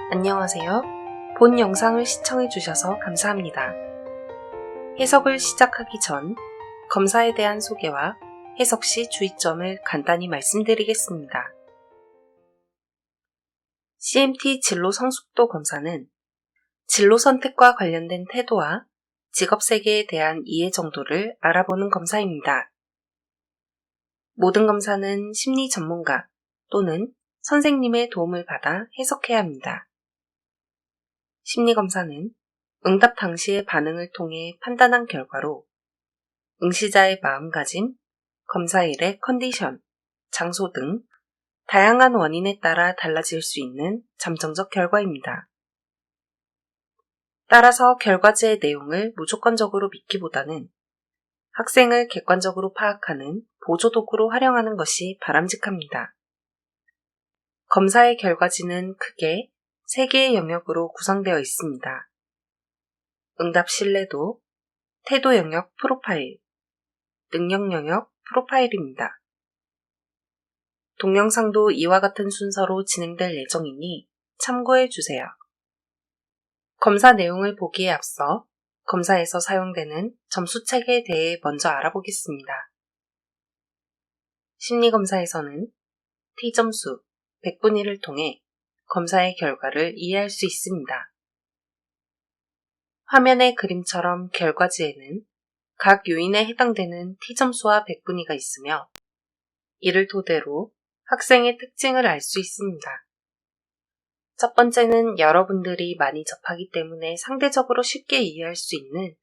안녕하세요. 본 영상을 시청해주셔서 감사합니다. 해석을 시작하기 전 검사에 대한 소개와 해석 시 주의점을 간단히 말씀드리겠습니다. CMT 진로 성숙도 검사는 진로 선택과 관련된 태도와 직업 세계에 대한 이해 정도를 알아보는 검사입니다. 모든 검사는 심리 전문가 또는 선생님의 도움을 받아 해석해야 합니다. 심리검사는 응답 당시의 반응을 통해 판단한 결과로 응시자의 마음가짐, 검사일의 컨디션, 장소 등 다양한 원인에 따라 달라질 수 있는 잠정적 결과입니다. 따라서 결과지의 내용을 무조건적으로 믿기보다는 학생을 객관적으로 파악하는 보조도구로 활용하는 것이 바람직합니다. 검사의 결과지는 크게 3개의 영역으로 구성되어 있습니다. 응답 신뢰도, 태도 영역 프로파일, 능력 영역 프로파일입니다. 동영상도 이와 같은 순서로 진행될 예정이니 참고해 주세요. 검사 내용을 보기에 앞서 검사에서 사용되는 점수책에 대해 먼저 알아보겠습니다. 심리검사에서는 T점수 100분위 1을 통해 검사의 결과를 이해할 수 있습니다. 화면의 그림처럼 결과지에는 각 요인에 해당되는 T점수와 100분위가 있으며 이를 토대로 학생의 특징을 알 수 있습니다. 첫 번째는 여러분들이 많이 접하기 때문에 상대적으로 쉽게 이해할 수 있는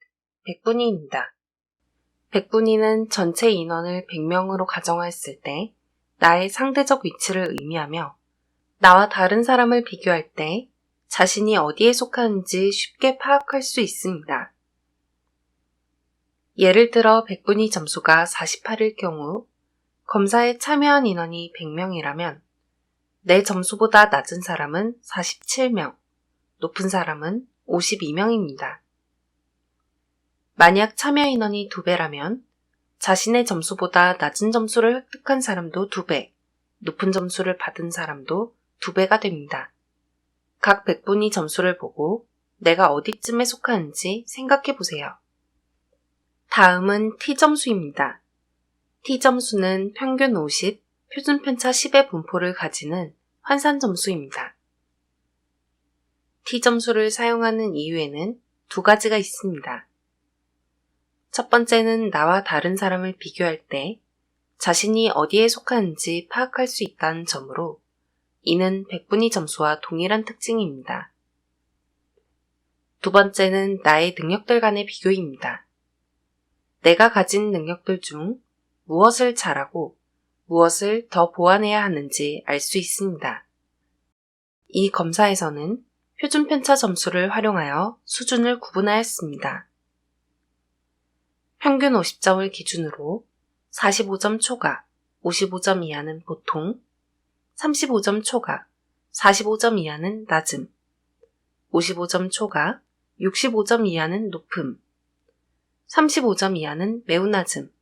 100분위입니다. 100분위는 전체 인원을 100명으로 가정했을 때 나의 상대적 위치를 의미하며 나와 다른 사람을 비교할 때 자신이 어디에 속하는지 쉽게 파악할 수 있습니다. 예를 들어 100분위 점수가 48일 경우 검사에 참여한 인원이 100명이라면 내 점수보다 낮은 사람은 47명, 높은 사람은 52명입니다. 만약 참여 인원이 2배라면 자신의 점수보다 낮은 점수를 획득한 사람도 2배, 높은 점수를 받은 사람도 2배가 됩니다. 각 100분위 점수를 보고 내가 어디쯤에 속하는지 생각해 보세요. 다음은 T점수입니다. T점수는 평균 50, 표준편차 10의 분포를 가지는 환산점수입니다. T점수를 사용하는 이유에는 2가지가 있습니다. 첫 번째는 나와 다른 사람을 비교할 때 자신이 어디에 속하는지 파악할 수 있다는 점으로 이는 100분위 점수와 동일한 특징입니다. 두 번째는 나의 능력들 간의 비교입니다. 내가 가진 능력들 중 무엇을 잘하고 무엇을 더 보완해야 하는지 알 수 있습니다. 이 검사에서는 표준편차 점수를 활용하여 수준을 구분하였습니다. 평균 50점을 기준으로 45점 초과, 55점 이하는 보통, 35점 초과, 45점 이하는 낮음, 55점 초과, 65점 이하는 높음, 35점 이하는 매우 낮음,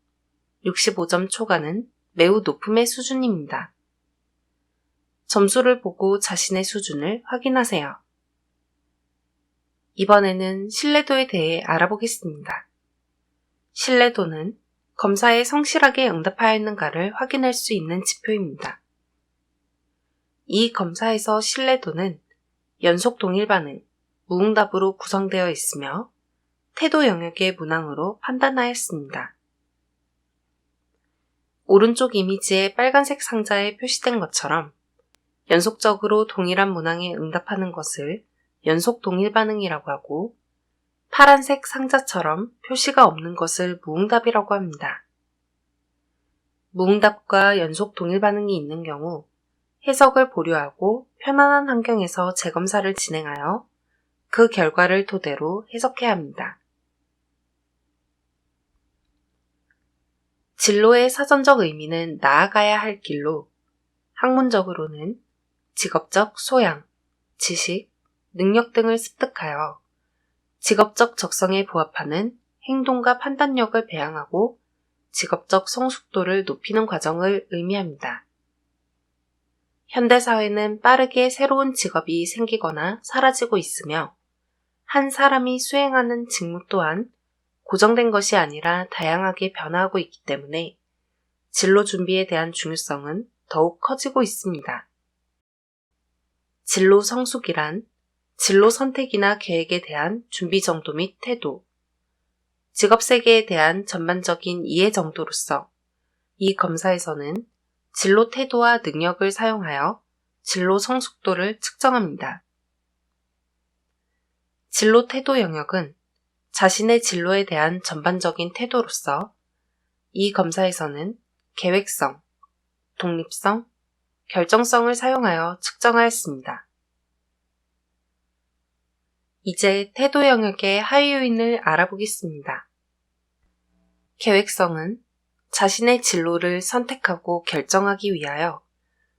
65점 초과는 매우 높음의 수준입니다. 점수를 보고 자신의 수준을 확인하세요. 이번에는 신뢰도에 대해 알아보겠습니다. 신뢰도는 검사에 성실하게 응답하였는가를 확인할 수 있는 지표입니다. 이 검사에서 신뢰도는 연속 동일 반응, 무응답으로 구성되어 있으며 태도 영역의 문항으로 판단하였습니다. 오른쪽 이미지의 빨간색 상자에 표시된 것처럼 연속적으로 동일한 문항에 응답하는 것을 연속 동일 반응이라고 하고 파란색 상자처럼 표시가 없는 것을 무응답이라고 합니다. 무응답과 연속 동일 반응이 있는 경우 해석을 보류하고 편안한 환경에서 재검사를 진행하여 그 결과를 토대로 해석해야 합니다. 진로의 사전적 의미는 나아가야 할 길로 학문적으로는 직업적 소양, 지식, 능력 등을 습득하여 직업적 적성에 부합하는 행동과 판단력을 배양하고 직업적 성숙도를 높이는 과정을 의미합니다. 현대사회는 빠르게 새로운 직업이 생기거나 사라지고 있으며 한 사람이 수행하는 직무 또한 고정된 것이 아니라 다양하게 변화하고 있기 때문에 진로 준비에 대한 중요성은 더욱 커지고 있습니다. 진로 성숙이란 진로 선택이나 계획에 대한 준비 정도 및 태도, 직업 세계에 대한 전반적인 이해 정도로서 이 검사에서는 진로 태도와 능력을 사용하여 진로 성숙도를 측정합니다. 진로 태도 영역은 자신의 진로에 대한 전반적인 태도로서 이 검사에서는 계획성, 독립성, 결정성을 사용하여 측정하였습니다. 이제 태도 영역의 하위 요인을 알아보겠습니다. 계획성은 자신의 진로를 선택하고 결정하기 위하여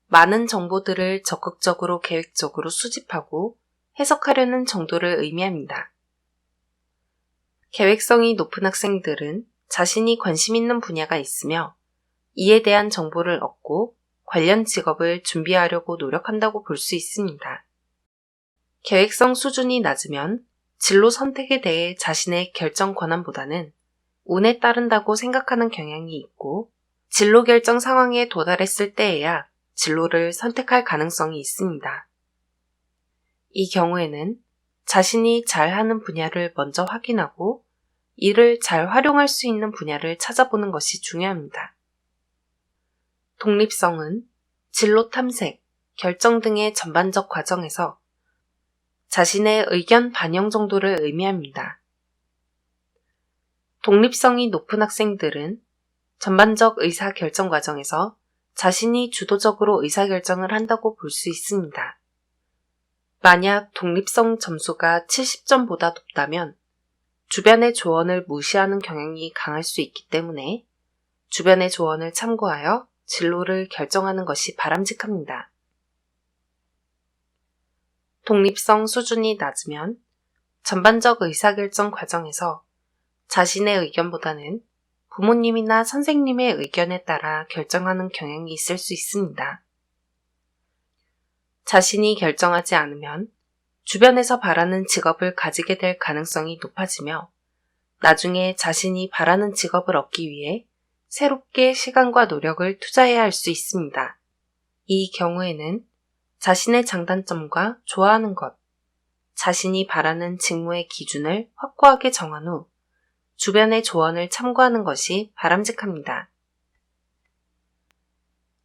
많은 정보들을 적극적으로 계획적으로 수집하고 해석하려는 정도를 의미합니다. 계획성이 높은 학생들은 자신이 관심 있는 분야가 있으며 이에 대한 정보를 얻고 관련 직업을 준비하려고 노력한다고 볼 수 있습니다. 계획성 수준이 낮으면 진로 선택에 대해 자신의 결정 권한보다는 운에 따른다고 생각하는 경향이 있고 진로 결정 상황에 도달했을 때에야 진로를 선택할 가능성이 있습니다. 이 경우에는 자신이 잘하는 분야를 먼저 확인하고 이를 잘 활용할 수 있는 분야를 찾아보는 것이 중요합니다. 독립성은 진로 탐색, 결정 등의 전반적 과정에서 자신의 의견 반영 정도를 의미합니다. 독립성이 높은 학생들은 전반적 의사결정 과정에서 자신이 주도적으로 의사결정을 한다고 볼 수 있습니다. 만약 독립성 점수가 70점보다 높다면 주변의 조언을 무시하는 경향이 강할 수 있기 때문에 주변의 조언을 참고하여 진로를 결정하는 것이 바람직합니다. 독립성 수준이 낮으면 전반적 의사결정 과정에서 자신의 의견보다는 부모님이나 선생님의 의견에 따라 결정하는 경향이 있을 수 있습니다. 자신이 결정하지 않으면 주변에서 바라는 직업을 가지게 될 가능성이 높아지며 나중에 자신이 바라는 직업을 얻기 위해 새롭게 시간과 노력을 투자해야 할 수 있습니다. 이 경우에는 자신의 장단점과 좋아하는 것, 자신이 바라는 직무의 기준을 확고하게 정한 후 주변의 조언을 참고하는 것이 바람직합니다.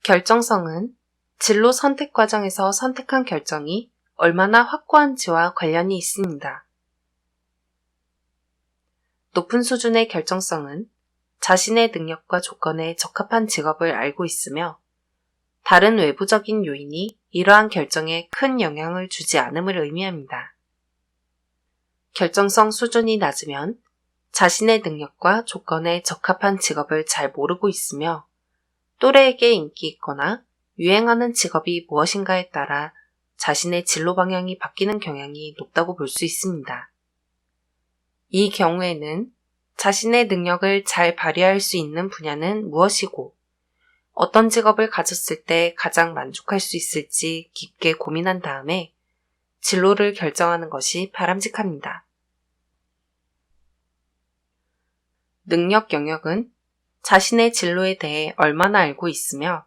결정성은 진로 선택 과정에서 선택한 결정이 얼마나 확고한지와 관련이 있습니다. 높은 수준의 결정성은 자신의 능력과 조건에 적합한 직업을 알고 있으며 다른 외부적인 요인이 이러한 결정에 큰 영향을 주지 않음을 의미합니다. 결정성 수준이 낮으면 자신의 능력과 조건에 적합한 직업을 잘 모르고 있으며 또래에게 인기 있거나 유행하는 직업이 무엇인가에 따라 자신의 진로 방향이 바뀌는 경향이 높다고 볼 수 있습니다. 이 경우에는 자신의 능력을 잘 발휘할 수 있는 분야는 무엇이고 어떤 직업을 가졌을 때 가장 만족할 수 있을지 깊게 고민한 다음에 진로를 결정하는 것이 바람직합니다. 능력 영역은 자신의 진로에 대해 얼마나 알고 있으며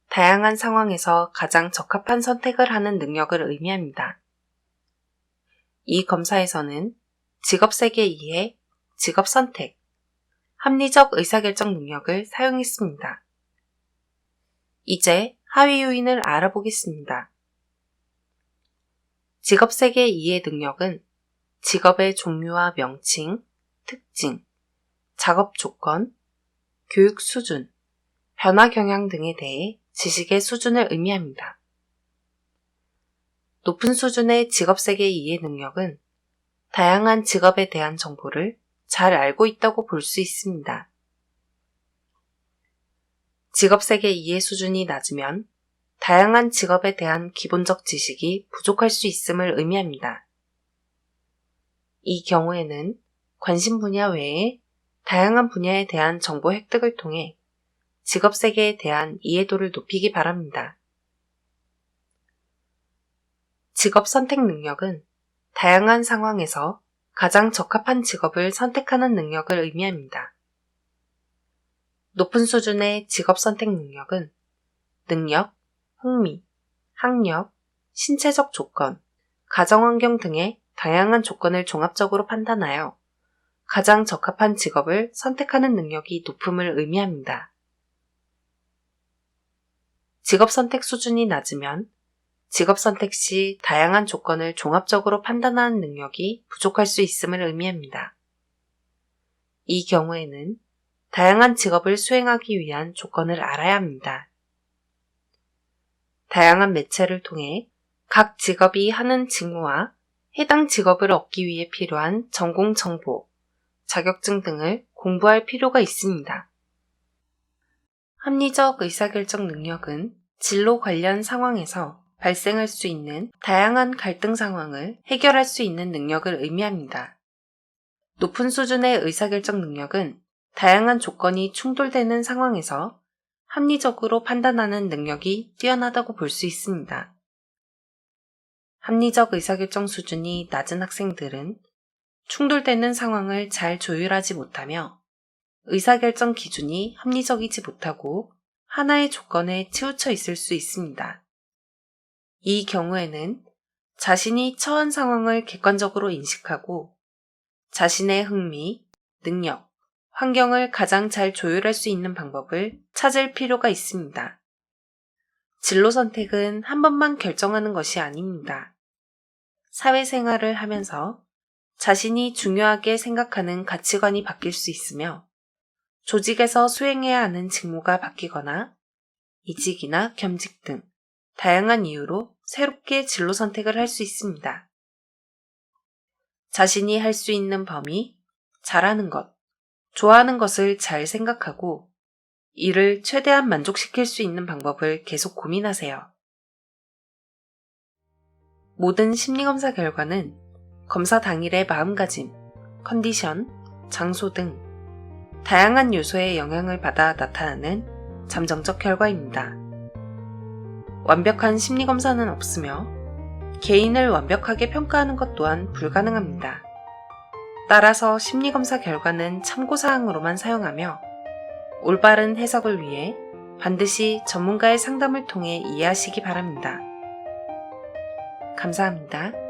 다양한 상황에서 가장 적합한 선택을 하는 능력을 의미합니다. 이 검사에서는 직업 세계 이해, 직업 선택, 합리적 의사결정 능력을 사용했습니다. 이제 하위 요인을 알아보겠습니다. 직업 세계 이해 능력은 직업의 종류와 명칭, 특징, 작업 조건, 교육 수준, 변화 경향 등에 대해 지식의 수준을 의미합니다. 높은 수준의 직업 세계 이해 능력은 다양한 직업에 대한 정보를 잘 알고 있다고 볼 수 있습니다. 직업 세계 이해 수준이 낮으면 다양한 직업에 대한 기본적 지식이 부족할 수 있음을 의미합니다. 이 경우에는 관심 분야 외에 다양한 분야에 대한 정보 획득을 통해 직업 세계에 대한 이해도를 높이기 바랍니다. 직업 선택 능력은 다양한 상황에서 가장 적합한 직업을 선택하는 능력을 의미합니다. 높은 수준의 직업 선택 능력은 능력, 흥미, 학력, 신체적 조건, 가정환경 등의 다양한 조건을 종합적으로 판단하여 가장 적합한 직업을 선택하는 능력이 높음을 의미합니다. 직업 선택 수준이 낮으면 직업 선택 시 다양한 조건을 종합적으로 판단하는 능력이 부족할 수 있음을 의미합니다. 이 경우에는 다양한 직업을 수행하기 위한 조건을 알아야 합니다. 다양한 매체를 통해 각 직업이 하는 직무와 해당 직업을 얻기 위해 필요한 전공 정보, 자격증 등을 공부할 필요가 있습니다. 합리적 의사결정 능력은 진로 관련 상황에서 발생할 수 있는 다양한 갈등 상황을 해결할 수 있는 능력을 의미합니다. 높은 수준의 의사결정 능력은 다양한 조건이 충돌되는 상황에서 합리적으로 판단하는 능력이 뛰어나다고 볼 수 있습니다. 합리적 의사결정 수준이 낮은 학생들은 충돌되는 상황을 잘 조율하지 못하며 의사결정 기준이 합리적이지 못하고 하나의 조건에 치우쳐 있을 수 있습니다. 이 경우에는 자신이 처한 상황을 객관적으로 인식하고 자신의 흥미, 능력, 환경을 가장 잘 조율할 수 있는 방법을 찾을 필요가 있습니다. 진로 선택은 한 번만 결정하는 것이 아닙니다. 사회생활을 하면서 자신이 중요하게 생각하는 가치관이 바뀔 수 있으며 조직에서 수행해야 하는 직무가 바뀌거나 이직이나 겸직 등 다양한 이유로 새롭게 진로 선택을 할 수 있습니다. 자신이 할 수 있는 범위, 잘하는 것, 좋아하는 것을 잘 생각하고 이를 최대한 만족시킬 수 있는 방법을 계속 고민하세요. 모든 심리검사 결과는 검사 당일의 마음가짐, 컨디션, 장소 등 다양한 요소의 영향을 받아 나타나는 잠정적 결과입니다. 완벽한 심리검사는 없으며 개인을 완벽하게 평가하는 것 또한 불가능합니다. 따라서 심리검사 결과는 참고사항으로만 사용하며 올바른 해석을 위해 반드시 전문가의 상담을 통해 이해하시기 바랍니다. 감사합니다.